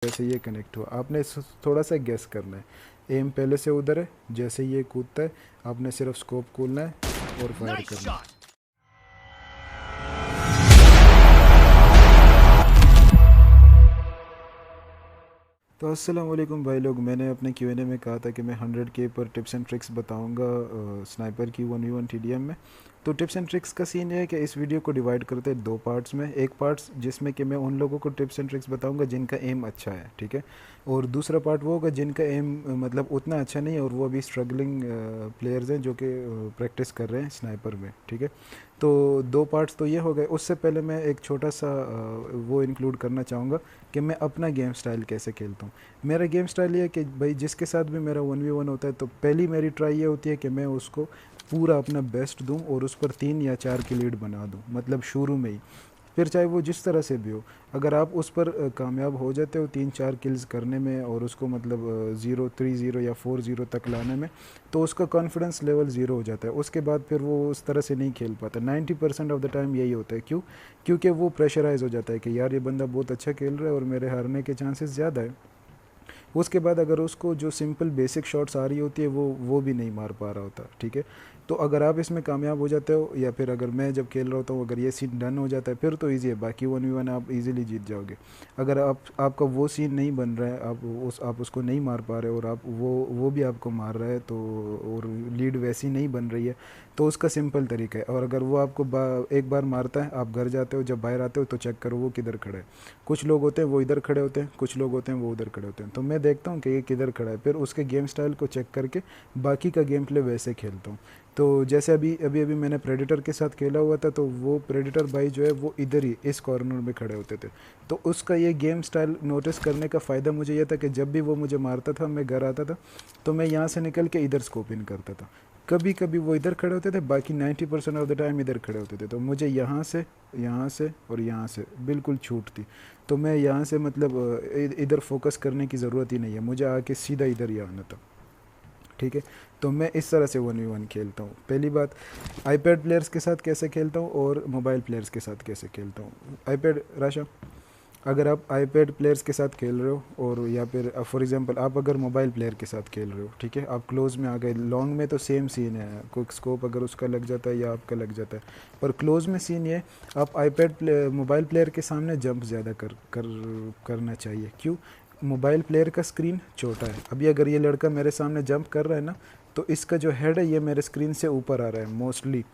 जैसे ये कनेक्ट हुआ, आपने थोड़ा सा गेस करना है। एम पहले से उधर है, जैसे ये कूदता है आपने सिर्फ स्कोप खोलना है और फायर करना है। तो अस्सलाम वालेकुम भाई लोग, मैंने अपने Q&A में कहा था कि मैं 100K पर टिप्स एंड ट्रिक्स बताऊंगा स्नाइपर की 1v1 TDM में। तो टिप्स एंड ट्रिक्स का सीन ये है कि इस वीडियो को डिवाइड करते हैं दो पार्ट्स में। एक पार्ट्स जिसमें कि मैं उन लोगों को टिप्स एंड ट्रिक्स बताऊंगा जिनका एम अच्छा है, ठीक है। और दूसरा पार्ट वो होगा जिनका एम मतलब उतना अच्छा नहीं है और वो अभी स्ट्रगलिंग प्लेयर्स हैं जो कि प्रैक्टिस कर रहे हैं स्नाइपर में, ठीक है। तो दो पार्ट्स तो ये हो गए। उससे पहले मैं एक छोटा सा वो इंक्लूड करना चाहूँगा कि मैं अपना गेम स्टाइल कैसे खेलता हूँ। मेरा गेम स्टाइल ये है कि भाई जिसके साथ भी मेरा 1v1 होता है तो पहली मेरी ट्राई ये होती है कि मैं उसको पूरा अपना बेस्ट दूं और उस पर 3 या 4 की लीड बना दूं, मतलब शुरू में ही। फिर चाहे वो जिस तरह से भी हो, अगर आप उस पर कामयाब हो जाते हो 3-4 किल्स करने में और उसको मतलब 0-3-0 या 4-0 तक लाने में, तो उसका कॉन्फिडेंस लेवल ज़ीरो हो जाता है। उसके बाद फिर वो उस तरह से नहीं खेल पाता। 90% ऑफ द टाइम यही होता है। क्यों? क्योंकि वो प्रेशराइज हो जाता है कि यार ये बंदा बहुत अच्छा खेल रहा है और मेरे हारने के चांसेस ज़्यादा है। उसके बाद अगर उसको जो सिंपल बेसिक शॉट्स आ रही होती है वो भी नहीं मार पा रहा होता, ठीक है। तो अगर आप इसमें कामयाब हो जाते हो, या फिर अगर मैं जब खेल रहा होता हूँ अगर ये सीन डन हो जाता है फिर तो ईजी है, बाकी 1v1 आप इजीली जीत जाओगे। अगर आपका वो सीन नहीं बन रहा है, आप उसको नहीं मार पा रहे हो और आप वो भी आपको मार रहा है, तो और लीड वैसी नहीं बन रही है, तो उसका सिंपल तरीका है। और अगर वो आपको एक बार मारता है, आप घर जाते हो, जब बाहर आते हो तो चेक करो वो किधर खड़ा है। कुछ लोग होते हैं वो इधर खड़े होते हैं, कुछ लोग होते हैं वो उधर खड़े होते हैं। तो मैं देखता हूँ कि ये किधर खड़ा है, फिर उसके गेम स्टाइल को चेक करके बाकी का गेम प्ले वैसे खेलता हूँ। तो जैसे अभी अभी अभी मैंने प्रेडिटर के साथ खेला हुआ था, तो वो प्रेडिटर भाई जो है वो इधर ही इस कॉर्नर में खड़े होते थे। तो उसका ये गेम स्टाइल नोटिस करने का फ़ायदा मुझे ये था कि जब भी वो मुझे मारता था, मैं घर आता था, तो मैं यहाँ से निकल के इधर स्कोप इन करता था। कभी कभी वो इधर खड़े होते थे, बाकी 90% ऑफ द टाइम इधर खड़े होते थे। तो मुझे यहाँ से और यहाँ से बिल्कुल छूट थी। तो मैं यहाँ से मतलब इधर फोकस करने की ज़रूरत ही नहीं है, मुझे आके सीधा इधर ही आना था, ठीक है। तो मैं इस तरह से 1v1 खेलता हूँ। पहली बात, आईपैड प्लेयर्स के साथ कैसे खेलता हूँ और मोबाइल प्लेयर्स के साथ कैसे खेलता हूँ। आईपैड राशा, अगर आप आईपैड प्लेयर्स के साथ खेल रहे हो और या फिर फॉर एग्जांपल आप अगर मोबाइल प्लेयर के साथ खेल रहे हो, ठीक है, आप क्लोज में आ गए। लॉन्ग में तो सेम सीन है, कोई स्कोप अगर उसका लग जाता है या आपका लग जाता है, पर क्लोज में सीन ये, आप मोबाइल प्लेयर के सामने जंप ज़्यादा करना चाहिए। क्यों? मोबाइल प्लेयर का स्क्रीन छोटा है। अभी अगर ये लड़का मेरे सामने जंप कर रहा है ना, तो इसका जो हेड है ये मेरे स्क्रीन से ऊपर आ रहा है मोस्टली।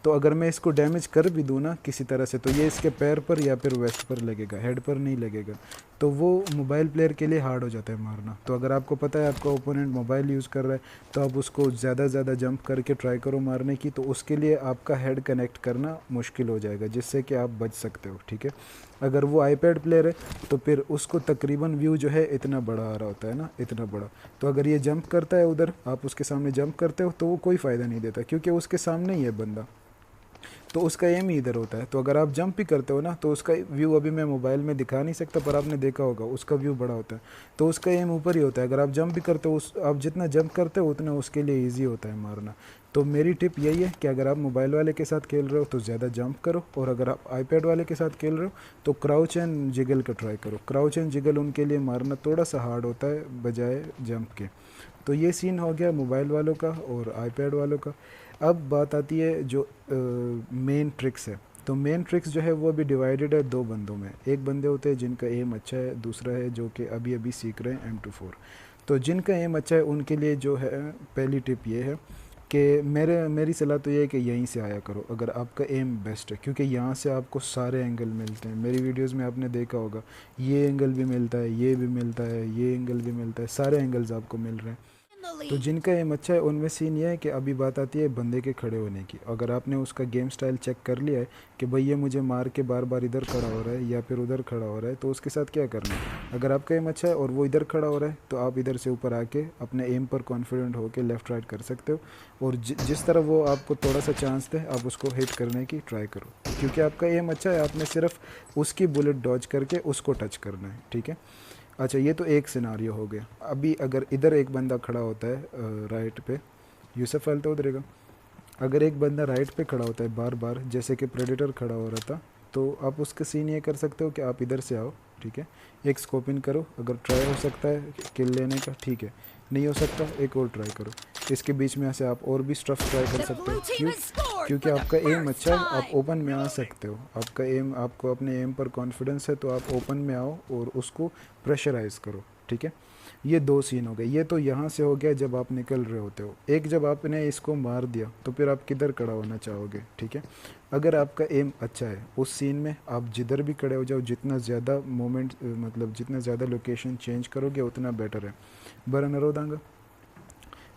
तो अगर मैं इसको डैमेज कर भी दूँ ना किसी तरह से, तो ये इसके पैर पर या फिर वेस्ट पर लगेगा, हेड पर नहीं लगेगा। तो वो मोबाइल प्लेयर के लिए हार्ड हो जाता है मारना। तो अगर आपको पता है आपका ओपोनेंट मोबाइल यूज़ कर रहा है, तो आप उसको ज़्यादा ज़्यादा जंप करके ट्राई करो मारने की, तो उसके लिए आपका हेड कनेक्ट करना मुश्किल हो जाएगा, जिससे कि आप बच सकते हो, ठीक है। अगर वो आईपैड प्लेयर है तो फिर उसको तकरीबन व्यू जो है इतना बड़ा आ रहा होता है ना, इतना बड़ा। तो अगर ये जंप करता है उधर, आप उसके सामने जंप करते हो, तो वो कोई फ़ायदा नहीं देता क्योंकि उसके सामने ही है बंदा, तो उसका एम ही इधर होता है। तो अगर आप जंप भी करते हो ना, तो उसका व्यू अभी मैं मोबाइल में दिखा नहीं सकता, पर आपने देखा होगा उसका व्यू बड़ा होता है, तो उसका एम ऊपर ही होता है। अगर आप जंप भी करते हो, आप जितना जंप करते हो उतना उसके लिए ईजी होता है मारना। तो मेरी टिप यही है कि अगर आप मोबाइल वाले के साथ खेल रहे हो तो ज़्यादा जंप करो, और अगर आप आईपैड वाले के साथ खेल रहे हो तो क्राउच एंड जिगल का ट्राई करो। क्राउच एंड जिगल उनके लिए मारना थोड़ा सा हार्ड होता है बजाय जंप के। तो ये सीन हो गया मोबाइल वालों का और आईपैड वालों का। अब बात आती है जो मेन ट्रिक्स है। तो मेन ट्रिक्स जो है वो अभी डिवाइडेड है दो बंदों में। एक बंदे होते हैं जिनका एम अच्छा है, दूसरा है जो कि अभी अभी सीख रहे हैं M24। तो जिनका एम अच्छा है उनके लिए जो है पहली टिप ये है कि मेरी सलाह तो ये है कि यहीं से आया करो अगर आपका एम बेस्ट है, क्योंकि यहाँ से आपको सारे एंगल मिलते हैं। मेरी वीडियोस में आपने देखा होगा, ये एंगल भी मिलता है, ये भी मिलता है, ये एंगल भी मिलता है, सारे एंगल्स आपको मिल रहे हैं। तो जिनका एम अच्छा है उनमें सीन ये है कि अभी बात आती है बंदे के खड़े होने की। अगर आपने उसका गेम स्टाइल चेक कर लिया है कि भाई ये मुझे मार के बार बार इधर खड़ा हो रहा है या फिर उधर खड़ा हो रहा है, तो उसके साथ क्या करना है। अगर आपका एम अच्छा है और वो इधर खड़ा हो रहा है, तो आप इधर से ऊपर आके अपने एम पर कॉन्फिडेंट होकर लेफ़्ट राइट कर सकते हो, और जिस तरह वो आपको थोड़ा सा चांस दे आप उसको हिट करने की ट्राई करो, क्योंकि आपका एम अच्छा है। आपने सिर्फ उसकी बुलेट डॉज करके उसको टच करना है, ठीक है। अच्छा, ये तो एक सिनारियो हो गया। अभी अगर इधर एक बंदा खड़ा होता है राइट पे, यूसुफ फैलता उधरेगा। अगर एक बंदा राइट पे खड़ा होता है बार बार, जैसे कि प्रेडेटर खड़ा हो रहा था, तो आप उसका सीन ये कर सकते हो कि आप इधर से आओ, ठीक है, एक स्कोप इन करो, अगर ट्राई हो सकता है किल लेने का ठीक है, नहीं हो सकता एक और ट्राई करो। इसके बीच में ऐसे आप और भी स्टफ ट्राई कर सकते हो। क्यों? क्योंकि आपका एम अच्छा है, आप ओपन में आ सकते हो। आपका एम, आपको अपने एम पर कॉन्फिडेंस है तो आप ओपन में आओ और उसको प्रेशराइज करो, ठीक है। ये दो सीन हो गए। ये तो यहाँ से हो गया जब आप निकल रहे होते हो। एक जब आपने इसको मार दिया तो फिर आप किधर खड़ा होना चाहोगे, ठीक है। अगर आपका एम अच्छा है उस सीन में आप जिधर भी खड़े हो जाओ, जितना ज़्यादा मोमेंट मतलब जितना ज़्यादा लोकेशन चेंज करोगे उतना बेटर है। बरा नरोदांगा,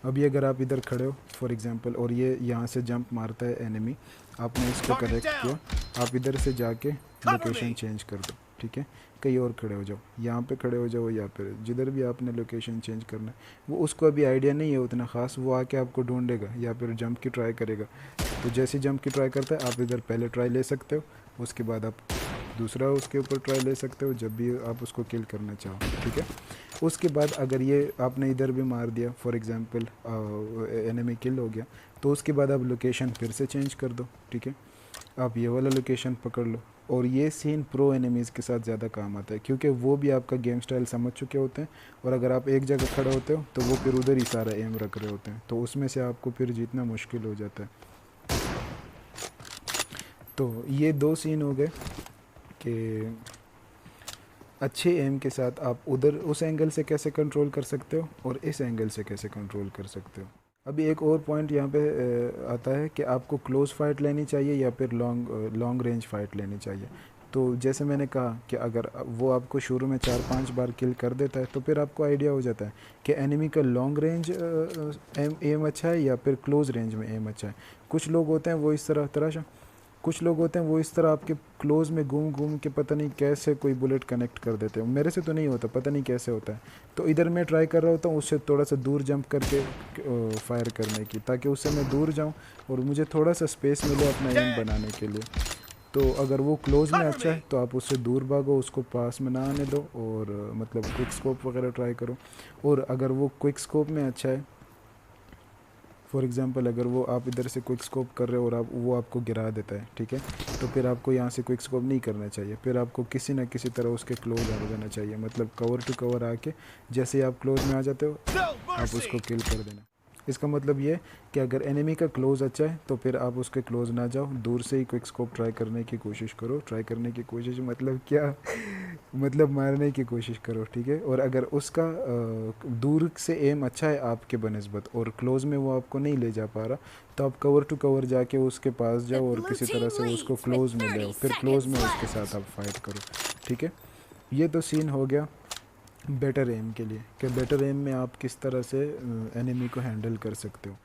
अभी अगर आप इधर खड़े हो फॉर एग्जांपल और ये यहाँ से जंप मारता है एनिमी, आपने इसको करेक्ट किया, आप इधर से जाके लोकेशन चेंज कर दो, ठीक है, कहीं और खड़े हो जाओ, यहाँ पे खड़े हो जाओ या फिर जिधर भी आपने लोकेशन चेंज करना है। वो उसको अभी आइडिया नहीं है उतना ख़ास, वो आके आपको ढूंढेगा या फिर जंप की ट्राई करेगा। तो जैसे जंप की ट्राई करता है आप इधर पहले ट्राई ले सकते हो, उसके बाद आप दूसरा उसके ऊपर ट्राई ले सकते हो जब भी आप उसको किल करना चाहो, ठीक है। उसके बाद अगर ये आपने इधर भी मार दिया फॉर एग्जांपल एनिमी किल हो गया, तो उसके बाद आप लोकेशन फिर से चेंज कर दो, ठीक है, आप ये वाला लोकेशन पकड़ लो। और ये सीन प्रो एनिमीज़ के साथ ज़्यादा काम आता है क्योंकि वो भी आपका गेम स्टाइल समझ चुके होते हैं, और अगर आप एक जगह खड़े होते हो तो वो फिर उधर ही सारा एम रख रहे होते हैं, तो उसमें से आपको फिर जीतना मुश्किल हो जाता है। तो ये दो सीन हो गए कि अच्छे एम के साथ आप उधर उस एंगल से कैसे कंट्रोल कर सकते हो और इस एंगल से कैसे कंट्रोल कर सकते हो। अभी एक और पॉइंट यहाँ पे आता है कि आपको क्लोज फाइट लेनी चाहिए या फिर लॉन्ग रेंज फाइट लेनी चाहिए। तो जैसे मैंने कहा कि अगर वो आपको शुरू में 4-5 बार किल कर देता है तो फिर आपको आइडिया हो जाता है कि एनिमी का लॉन्ग रेंज एम अच्छा है या फिर क्लोज रेंज में एम अच्छा है। कुछ लोग होते हैं वो इस तरह कुछ लोग होते हैं वो इस तरह आपके क्लोज में घूम घूम के पता नहीं कैसे कोई बुलेट कनेक्ट कर देते हैं। मेरे से तो नहीं होता, पता नहीं कैसे होता है। तो इधर मैं ट्राई कर रहा होता हूँ उससे थोड़ा सा दूर जंप करके फायर करने की, ताकि उससे मैं दूर जाऊँ और मुझे थोड़ा सा स्पेस मिले अपना एम बनाने के लिए। तो अगर वो क्लोज में अच्छा है तो आप उससे दूर भागो, उसको पास में ना आने दो, और मतलब क्विक स्कोप वगैरह ट्राई करो। और अगर वो क्विक स्कोप में अच्छा है, फॉर एग्जांपल अगर वो आप इधर से क्विक स्कोप कर रहे हो और वो आपको गिरा देता है, ठीक है, तो फिर आपको यहाँ से क्विक स्कोप नहीं करना चाहिए, फिर आपको किसी ना किसी तरह उसके क्लोज आ जाना चाहिए, मतलब कवर टू कवर आके जैसे ही आप क्लोज में आ जाते हो आप उसको किल कर देना। इसका मतलब ये कि अगर एनिमी का क्लोज अच्छा है तो फिर आप उसके क्लोज ना जाओ, दूर से ही क्विक स्कोप ट्राई करने की कोशिश करो। ट्राई करने की कोशिश मतलब क्या मतलब मारने की कोशिश करो, ठीक है। और अगर उसका दूर से एम अच्छा है आपके बनिस्बत और क्लोज में वो आपको नहीं ले जा पा रहा, तो आप कवर टू कवर जाके उसके पास जाओ और किसी तरह से उसको क्लोज में ले आओ, फिर क्लोज में उसके साथ आप फाइट करो, ठीक है। ये तो सीन हो गया बेटर एम के लिए कि बेटर एम में आप किस तरह से एनिमी को हैंडल कर सकते हो।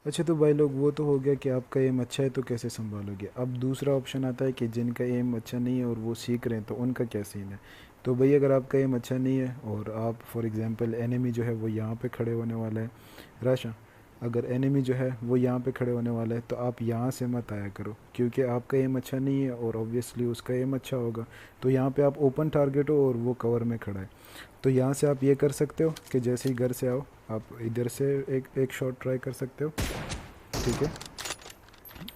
अच्छा तो भाई लोग वो तो हो गया कि आपका एम अच्छा है तो कैसे संभालोगे। अब दूसरा ऑप्शन आता है कि जिनका एम अच्छा नहीं है और वो सीख रहे हैं तो उनका क्या सीन है। तो भाई अगर आपका एम अच्छा नहीं है और आप फॉर एग्ज़ाम्पल एनिमी जो है वो यहाँ पे खड़े होने वाला है, राशा अगर एनिमी जो है वो यहाँ पे खड़े होने वाला है तो आप यहाँ से मत आया करो, क्योंकि आपका एम अच्छा नहीं है और ऑब्वियसली उसका एम अच्छा होगा। तो यहाँ पे आप ओपन टारगेट हो और वो कवर में खड़ा है, तो यहाँ से आप ये कर सकते हो कि जैसे ही घर से आओ आप इधर से एक शॉट ट्राई कर सकते हो, ठीक है।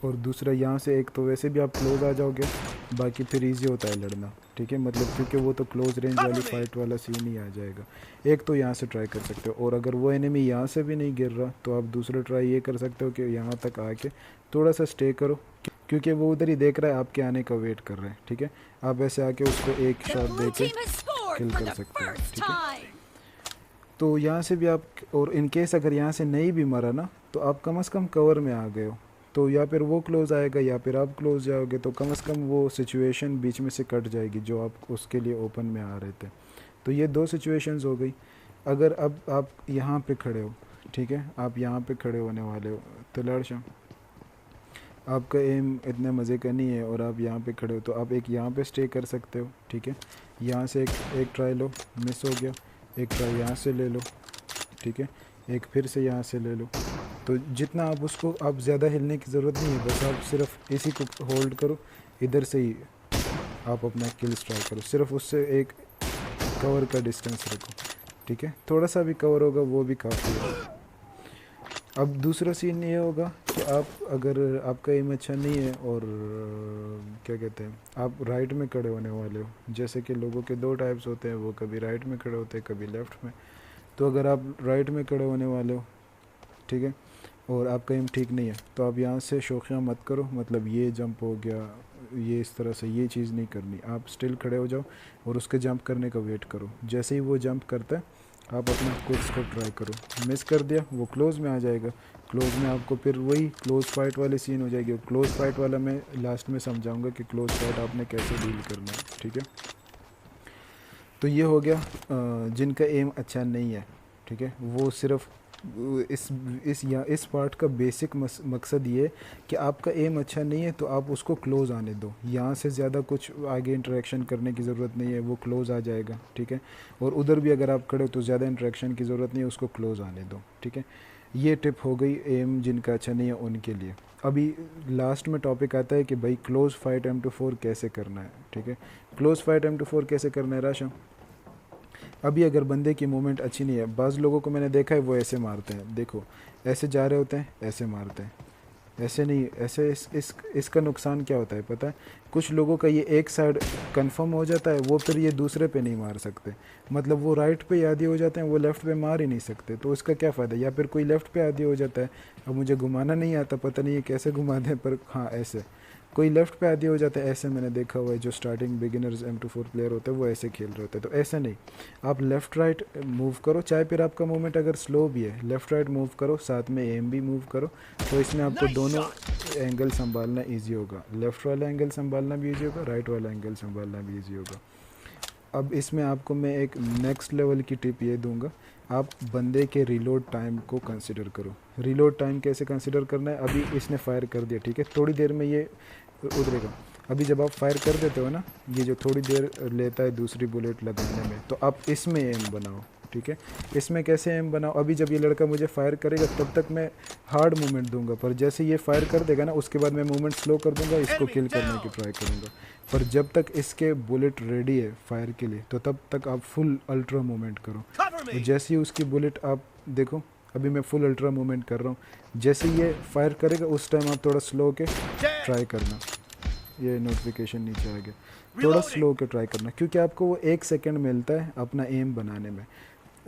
और दूसरा यहाँ से एक तो वैसे भी आप क्लोज आ जाओगे, बाकी फिर इजी होता है लड़ना, ठीक है, मतलब क्योंकि वो तो क्लोज रेंज वाली फाइट वाला सीन ही आ जाएगा। एक तो यहाँ से ट्राई कर सकते हो, और अगर वो एनिमी यहाँ से भी नहीं गिर रहा तो आप दूसरा ट्राई ये कर सकते हो कि यहाँ तक आके थोड़ा सा स्टे करो, क्योंकि वो उधर ही देख रहा है, आपके आने का वेट कर रहा है, ठीक है। आप ऐसे आके उसको एक शॉट दे के किल कर सकते हो, ठीक है। तो यहाँ से भी आप, और इन केस अगर यहाँ से नहीं भी मरा ना तो आप कम से कम कवर में आ गए हो, तो या फिर वो क्लोज आएगा या फिर आप क्लोज जाओगे, तो कम से कम वो सिचुएशन बीच में से कट जाएगी जो आप उसके लिए ओपन में आ रहे थे। तो ये दो सिचुएशंस हो गई। अगर अब आप यहाँ पे खड़े हो, ठीक है, आप यहाँ पे खड़े होने वाले हो, तो लड़शा आपका एम इतने मज़े का नहीं है और आप यहाँ पे खड़े हो, तो आप एक यहाँ पे स्टे कर सकते हो, ठीक है। यहाँ से एक ट्राई लो, मिस हो गया, एक ट्राई यहाँ से ले लो, ठीक है, एक फिर से यहाँ से ले लो। तो जितना आप उसको, आप ज़्यादा हिलने की ज़रूरत नहीं है, बस आप सिर्फ इसी को होल्ड करो, इधर से ही आप अपना किल्स ट्राई करो, सिर्फ उससे एक कवर का डिस्टेंस रखो, ठीक है। थोड़ा सा भी कवर होगा वो भी काफ़ी है। अब दूसरा सीन ये होगा कि आप अगर आपका एम अच्छा नहीं है और क्या कहते हैं आप राइट में खड़े होने वाले हो, जैसे कि लोगों के दो टाइप्स होते हैं, वो कभी राइट में खड़े होते हैं कभी लेफ़्ट में। तो अगर आप राइट में खड़े होने वाले हो, ठीक है, और आपका एम ठीक नहीं है, तो आप यहाँ से शौकिया मत करो, मतलब ये जंप हो गया, ये इस तरह से ये चीज़ नहीं करनी। आप स्टिल खड़े हो जाओ और उसके जंप करने का वेट करो। जैसे ही वो जंप करता है आप अपना क्विक स्कोप ट्राई करो। मिस कर दिया, वो क्लोज़ में आ जाएगा। क्लोज़ में आपको फिर वही क्लोज़ फाइट वाली सीन हो जाएगी। क्लोज़ फाइट वाला मैं लास्ट में समझाऊंगा कि क्लोज़ फाइट आपने कैसे डील करना है, ठीक है। तो ये हो गया जिनका एम अच्छा नहीं है, ठीक है, वो सिर्फ इस पार्ट का बेसिक मकसद ये कि आपका एम अच्छा नहीं है तो आप उसको क्लोज़ आने दो। यहाँ से ज़्यादा कुछ आगे इंटरेक्शन करने की ज़रूरत नहीं है, वो क्लोज़ आ जाएगा, ठीक है। और उधर भी अगर आप खड़े हो तो ज़्यादा इंटरेक्शन की ज़रूरत नहीं है, उसको क्लोज़ आने दो, ठीक है। ये टिप हो गई एम जिनका अच्छा नहीं है उनके लिए। अभी लास्ट में टॉपिक आता है कि भाई क्लोज़ फाइट M24 कैसे करना है, ठीक है। क्लोज़ फाइट M24 कैसे करना है राशा। अभी अगर बंदे की मूवमेंट अच्छी नहीं है, बाज़ लोगों को मैंने देखा है वो ऐसे मारते हैं, देखो ऐसे जा रहे होते हैं, ऐसे मारते हैं, ऐसे नहीं, ऐसे इसका नुकसान क्या होता है पता है, कुछ लोगों का ये एक साइड कंफर्म हो जाता है, वो फिर ये दूसरे पे नहीं मार सकते, मतलब वो राइट पे आदी हो जाते हैं, वो लेफ़्ट पे मार ही नहीं सकते, तो इसका क्या फ़ायदा। या फिर कोई लेफ़्ट पे आदी हो जाता है, अब मुझे घुमाना नहीं आता, पता नहीं है कैसे घुमा दें, पर हाँ ऐसे कोई लेफ़्ट पे आदी हो जाता है, ऐसे मैंने देखा हुआ है। जो स्टार्टिंग बिगिनर्स M24 प्लेयर होते हैं वो ऐसे खेल रहे होते हैं, तो ऐसे नहीं, आप लेफ़्ट राइट मूव करो, चाहे फिर आपका मूवमेंट अगर स्लो भी है, लेफ़्ट राइट मूव करो, साथ में एम भी मूव करो, तो इसमें आपको दोनों एंगल संभालना ईजी होगा। लेफ़्ट वाला एंगल संभालना भी ईजी होगा, राइट वाला एंगल संभालना भी ईजी होगा। अब इसमें आपको मैं एक नेक्स्ट लेवल की टिप ये दूंगा, आप बंदे के रिलोड टाइम को कंसिडर करो। रिलोड टाइम कैसे कंसिडर करना है, अभी इसने फायर कर दिया, ठीक है, थोड़ी देर में ये उतरेगा। अभी जब आप फायर कर देते हो ना, ये जो थोड़ी देर लेता है दूसरी बुलेट लगाने में, तो आप इसमें एम बनाओ, ठीक है। इसमें कैसे एम बनाओ, अभी जब ये लड़का मुझे फायर करेगा तब तक मैं हार्ड मूवमेंट दूंगा, पर जैसे ये फायर कर देगा ना उसके बाद मैं मूवमेंट स्लो कर दूंगा, इसको किल करने की ट्राई करूंगा। पर जब तक इसके बुलेट रेडी है फायर के लिए, तो तब तक आप फुल अल्ट्रा मूवमेंट करो। तो जैसे ही उसकी बुलेट, आप देखो अभी मैं फुल अल्ट्रा मूवमेंट कर रहा हूँ, जैसे ये फायर करेगा उस टाइम आप थोड़ा स्लो के ट्राई करना। ये नोटिफिकेशन नीचे आ गया, थोड़ा स्लो के ट्राई करना, क्योंकि आपको वो 1 सेकंड मिलता है अपना एम बनाने में।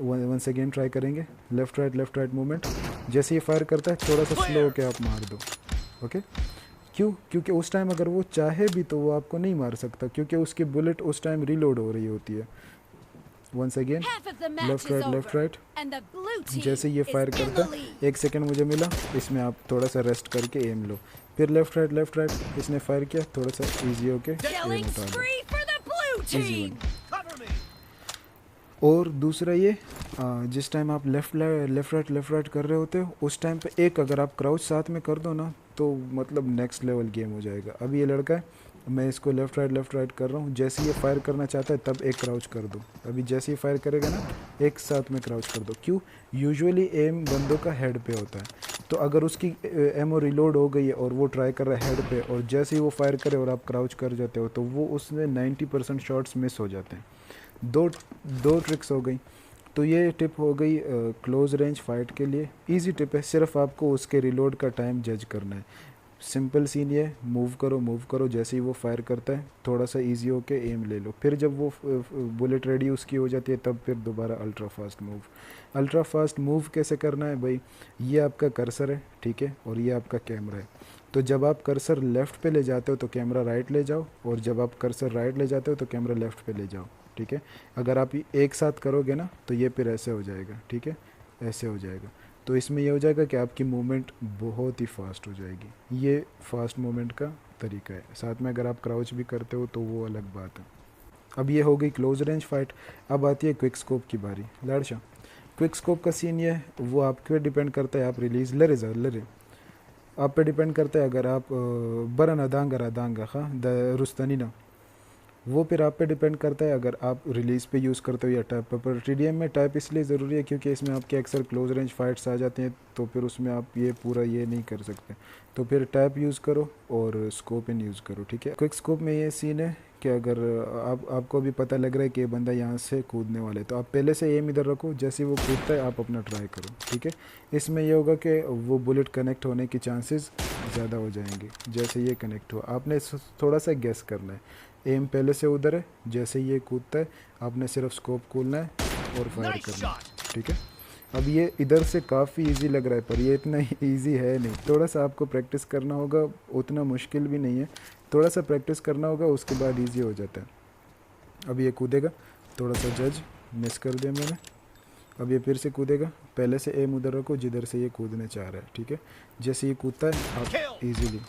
वन सेकेंड ट्राई करेंगे, लेफ़्ट राइट मूवमेंट, जैसे ही फायर करता है थोड़ा सा स्लो के आप मार दो, ओके। क्यों, क्योंकि उस टाइम अगर वो चाहे भी तो वो आपको नहीं मार सकता, क्योंकि उसकी बुलेट उस टाइम रीलोड हो रही होती है। वंस अगेन लेफ़्ट राइट, जैसे ये फायर करता है 1 सेकंड मुझे मिला, इसमें आप थोड़ा सा रेस्ट करके एम लो, फिर लेफ़्ट राइट, इसने फायर किया, थोड़ा सा ईजी होके एम उठा दो, ईजी वन। और दूसरा ये जिस टाइम आप लेफ़्ट राइट कर रहे होते हो उस टाइम पे एक अगर आप क्राउच साथ में कर दो ना, तो मतलब नेक्स्ट लेवल गेम हो जाएगा। अभी ये लड़का है, मैं इसको लेफ़्ट राइट कर रहा हूँ, जैसे ये फायर करना चाहता है तब एक क्राउच कर दो, अभी जैसे ही फायर करेगा ना एक साथ में क्राउच कर दो। क्यों, यूजुअली एम बंदों का हेड पे होता है, तो अगर उसकी एमओ रिलोड हो गई है और वो ट्राई कर रहा है हेड पे, और जैसे ही वो फायर करे और आप क्राउच कर जाते हो, तो वो उसमें 90% शॉट्स मिस हो जाते हैं। दो ट्रिक्स हो गई। तो ये टिप हो गई क्लोज रेंज फाइट के लिए, इजी टिप है, सिर्फ आपको उसके रिलोड का टाइम जज करना है। सिंपल सीन ये, मूव करो, जैसे ही वो फायर करता है थोड़ा सा इजी होके एम ले लो, फिर जब वो बुलेट रेडी उसकी हो जाती है तब फिर दोबारा अल्ट्रा फास्ट मूव कैसे करना है भाई, ये आपका कर्सर है, ठीक है, और ये आपका कैमरा है। तो जब आप कर्सर लेफ़्ट पे ले जाते हो तो कैमरा राइट ले जाओ, और जब आप कर्सर राइट ले जाते हो तो कैमरा लेफ़्ट पे ले जाओ, ठीक है। अगर आप एक साथ करोगे ना तो ये फिर ऐसे हो जाएगा, ठीक है, ऐसे हो जाएगा। तो इसमें ये हो जाएगा कि आपकी मूवमेंट बहुत ही फास्ट हो जाएगी। ये फास्ट मूवमेंट का तरीका है। साथ में अगर आप क्राउच भी करते हो तो वो अलग बात है। अब ये हो गई क्लोज रेंज फाइट। अब आती है क्विक स्कोप की बारी। लाड़शा, क्विक स्कोप का सीन ये है, वो आप पे डिपेंड करता है, आप रिलीज़ लरे आप पे डिपेंड करता है। अगर आप बरन अदांगा हाँ द रुस्तनी ना, वो फिर आप पे डिपेंड करता है अगर आप रिलीज़ पे यूज़ करते हो या टैप पर। टीडीएम में टैप इसलिए ज़रूरी है क्योंकि इसमें आपके अक्सर क्लोज रेंज फाइट्स आ जाते हैं, तो फिर उसमें आप ये पूरा ये नहीं कर सकते, तो फिर टैप यूज़ करो और स्कोप इन यूज़ करो, ठीक है। क्विक स्कोप में ये सीन है कि अगर आपको भी पता लग रहा है कि ये बंदा यहाँ से कूदने वाला है, तो आप पहले से एम इधर रखो, जैसे वो कूदता है आप अपना ट्राई करो, ठीक है। इसमें ये होगा कि वो बुलेट कनेक्ट होने की चांसेस ज़्यादा हो जाएंगे। जैसे ये कनेक्ट हुआ, आपने थोड़ा सा गेस करना है, एम पहले से उधर है, जैसे ये कूदता है आपने सिर्फ स्कोप खोलना है और फायर करना है, ठीक है। अब ये इधर से काफ़ी इजी लग रहा है, पर ये इतना इजी है नहीं, थोड़ा सा आपको प्रैक्टिस करना होगा, उतना मुश्किल भी नहीं है, थोड़ा सा प्रैक्टिस करना होगा, उसके बाद इजी हो जाता है। अब ये कूदेगा, थोड़ा सा जज मिस कर दिया मैंने। अब ये फिर से कूदेगा, पहले से एम उधर रखो जिधर से ये कूदने चाह रहा है, ठीक है। जैसे ये कूदता है आप इजीली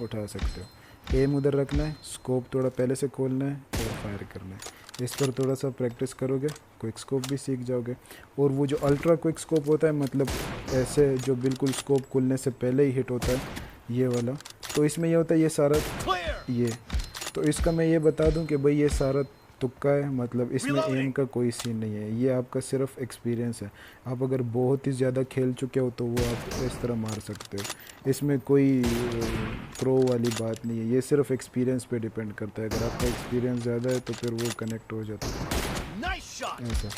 उठा सकते हो। एम उधर रखना है, स्कोप थोड़ा पहले से खोलना है और फायर करना है। इस पर थोड़ा सा प्रैक्टिस करोगे क्विक स्कोप भी सीख जाओगे। और वो जो अल्ट्रा क्विक स्कोप होता है, मतलब ऐसे जो बिल्कुल स्कोप खुलने से पहले ही हिट होता है, ये वाला, तो इसमें ये होता है ये सारा ये, तो इसका मैं ये बता दूं कि भाई ये सारा तुक्का है, मतलब इसमें एम का कोई सीन नहीं है, ये आपका सिर्फ एक्सपीरियंस है। आप अगर बहुत ही ज़्यादा खेल चुके हो तो वो आप इस तरह मार सकते हो, इसमें कोई प्रो वाली बात नहीं है, ये सिर्फ एक्सपीरियंस पे डिपेंड करता है। अगर आपका एक्सपीरियंस ज़्यादा है तो फिर वो कनेक्ट हो जाता है ऐसा।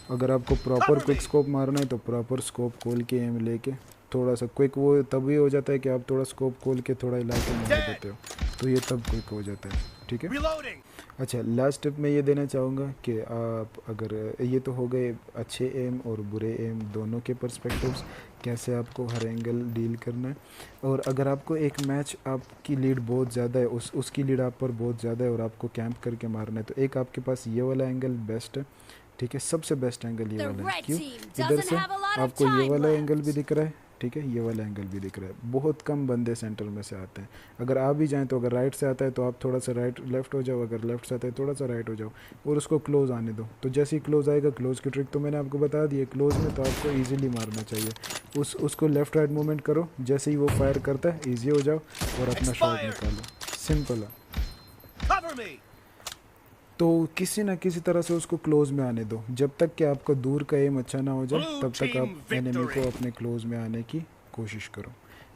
अगर आपको प्रॉपर क्विक स्कोप मारना है तो प्रॉपर स्कोप खोल के एम लेके, थोड़ा सा क्विक वो तभी हो जाता है कि आप थोड़ा स्कोप खोल के थोड़ा हिला के मार देते हो, तो ये तब क्विक हो जाता है, ठीक है। अच्छा, लास्ट टिप मैं ये देना चाहूँगा कि आप अगर, ये तो हो गए अच्छे एम और बुरे एम दोनों के पर्सपेक्टिव्स, कैसे आपको हर एंगल डील करना है। और अगर आपको एक मैच आपकी लीड बहुत ज़्यादा है, उसकी लीड आप पर बहुत ज़्यादा है और आपको कैंप करके मारना है, तो एक आपके पास ये वाला एंगल बेस्ट है, ठीक है। सबसे बेस्ट एंगल ये वाला है। क्यों? इधर से आपको ये वाला एंगल भी दिख रहा है, ठीक है, ये वाला एंगल भी दिख रहा है। बहुत कम बंदे सेंटर में से आते हैं, अगर आ भी जाएं तो अगर राइट से आता है तो आप थोड़ा सा राइट लेफ्ट हो जाओ, अगर लेफ्ट से आता है थोड़ा सा राइट हो जाओ और उसको क्लोज आने दो। तो जैसे ही क्लोज आएगा, क्लोज की ट्रिक तो मैंने आपको बता दी है, क्लोज में तो आपको ईजिली मारना चाहिए। उसको लेफ्ट राइट मूवमेंट करो, जैसे ही वो फायर करता है ईजी हो जाओ और अपना शॉट निकालो, सिंपल है। तो किसी ना किसी तरह से उसको क्लोज में आने दो, जब तक कि आपका दूर का एम अच्छा ना हो जाए तब तक आप एनिमी को अपने क्लोज में आने की कोशिश करो।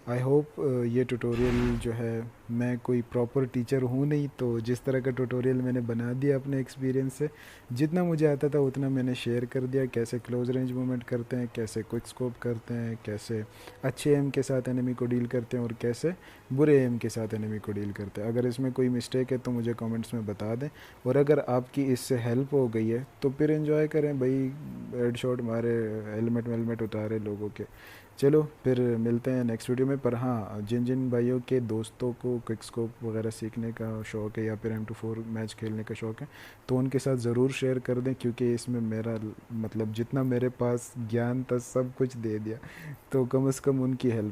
आई होप ये ट्यूटोरियल जो है, मैं कोई प्रॉपर टीचर हूँ नहीं, तो जिस तरह का ट्यूटोरियल मैंने बना दिया अपने एक्सपीरियंस से, जितना मुझे आता था उतना मैंने शेयर कर दिया, कैसे क्लोज रेंज मूवमेंट करते हैं, कैसे क्विक स्कोप करते हैं, कैसे अच्छे एम के साथ एनिमी को डील करते हैं और कैसे बुरे एम के साथ एनिमी को डील करते हैं। अगर इसमें कोई मिस्टेक है तो मुझे कमेंट्स में बता दें, और अगर आपकी इससे हेल्प हो गई है तो फिर एंजॉय करें भाई, हेडशॉट मारे, हेलमेट वेलमेट उतारे लोगों के। चलो फिर मिलते हैं नेक्स्ट वीडियो में। पर हाँ, जिन जिन भाइयों के दोस्तों को क्विक स्कोप वगैरह सीखने का शौक़ है या फिर M24 मैच खेलने का शौक़ है, तो उनके साथ ज़रूर शेयर कर दें, क्योंकि इसमें मेरा मतलब जितना मेरे पास ज्ञान था सब कुछ दे दिया, तो कम से कम उनकी हेल्प